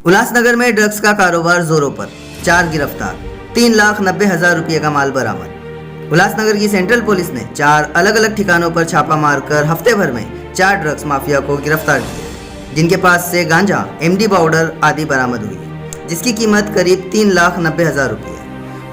उल्लासनगर में ड्रग्स का कारोबार जोरों पर, 4 गिरफ्तार, 3,90,000 रुपये का माल बरामद। उल्लासनगर की सेंट्रल पुलिस ने 4 अलग अलग ठिकानों पर छापा मारकर हफ्ते भर में 4 ड्रग्स माफिया को गिरफ्तार किया, जिनके पास से गांजा, एमडी पाउडर आदि बरामद हुई, जिसकी कीमत करीब 3,90,000 रुपये है।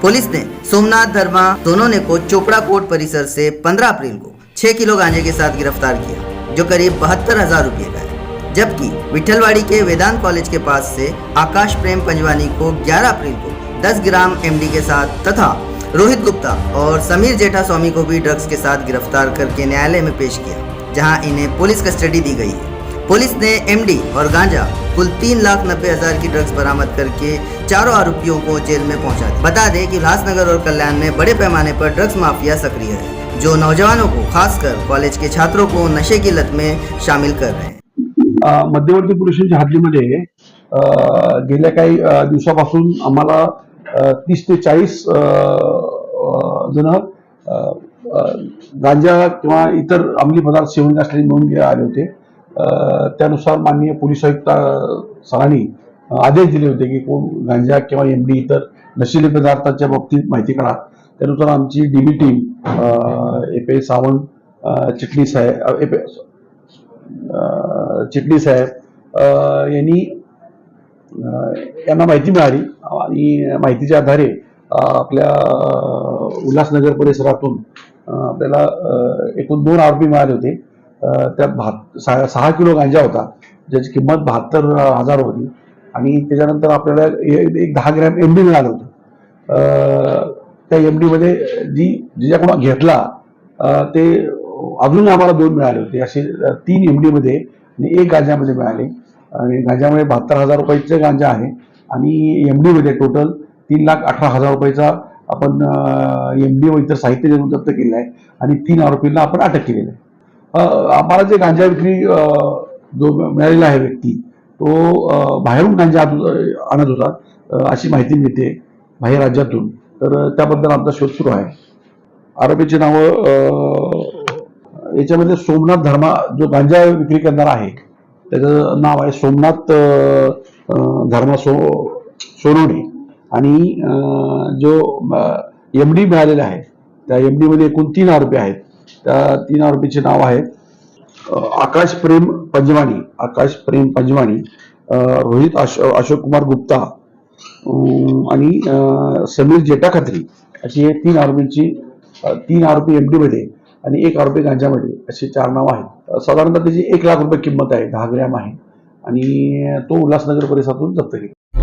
पुलिस ने सोमनाथ धर्मा दोनों ने को चोपड़ा कोर्ट परिसर से 15 अप्रैल को 6 किलो गांजे के साथ गिरफ्तार किया, जो करीब 72,000 रुपये का है। जबकि विठलवाड़ी के वेदांत कॉलेज के पास से आकाश प्रेम पंजवानी को 11 अप्रैल को 10 ग्राम एमडी के साथ तथा रोहित गुप्ता और समीर जेठा स्वामी को भी ड्रग्स के साथ गिरफ्तार करके न्यायालय में पेश किया, जहां इन्हें पुलिस कस्टडी दी गई है। पुलिस ने एमडी और गांजा कुल 3,90,000 की ड्रग्स बरामद करके चारों आरोपियों को जेल में पहुंचा दिया। बता दें कि उल्लासनगर और कल्याण में बड़े पैमाने पर ड्रग्स माफिया सक्रिय है, जो नौजवानों को, खासकर कॉलेज के छात्रों को नशे की लत में शामिल कर रहे हैं। मध्यवर्ती पोलीस स्टेशनच्या हद्दीमध्ये गेल्या काही दिवसापासून आम्हाला 30 ते 40 जण गांजा किंवा इतर अंमली पदार्थ सेवन असलेले नोंद आले होते। त्यानुसार माननीय पोलीस आयुक्त सरांनी आदेश दिले होते की कोण गांजा किंवा एमडी इतर नशीले पदार्थाच्या बाबतीत माहिती काढा। त्यानुसार आमची डीबी टीम एपी सावंत, चिटणी साहेब यांना माहिती मिळाली आणि माहितीच्या आधारे आपल्या उल्हासनगर परिसरातून आपल्याला एकूण 2 आरोपी मिळाले होते। त्यात 6 किलो गांजा होता, ज्याची किंमत 72,000 होती आणि त्याच्यानंतर आपल्याला एक 10 ग्रॅम एमडी मिळालं होतं। त्या एमडी मध्ये जिच्याकडून घेतला ते अजून आम्हाला 2 मिळाले होते। असे 3 एमडी मध्ये आणि 1 गांजामध्ये मिळाले आणि गांजामध्ये 72,000 रुपयाचे गांजा आहे आणि एमडी मध्ये टोटल 3,18,000 रुपयाचा आपण एमडी व इतर साहित्य जप्त केले आहे आणि 3 आरोपींना आपण अटक केलेली आहे। आम्हाला जे गांजा विक्री जो मिळालेला आहे व्यक्ती, तो बाहेरून गांजा आणत होता अशी माहिती मिळते बाहेर राज्यातून। तर त्याबद्दल आमचा शोध सुरू आहे। आरोपीचे नाव याच्यामध्ये सोमनाथ धर्मा, जो गांजा विक्री करणारा आहे त्याचं नाव आहे सोमनाथ धर्मा सोनवणे आणि जो एमडी मिळालेला आहे त्या एमडी मध्ये एकूण 3 आरोपी आहेत। त्या 3 आरोपीचे नाव आहेत आकाश प्रेम पंजवानी, रोहित अशोक कुमार गुप्ता आणि समीर जेठा खत्री, अशी हे 3 आरोपींची 3 आरोपी एमडी मध्ये आणि 1 आरोपी गांजामध्ये असे 4 नाव आहेत। साधारणतः त्याची 1 लाख रुपये किंमत आहे, 10 ग्रॅम आहे आणि तो उल्हासनगर परिसरातून जप्त केला।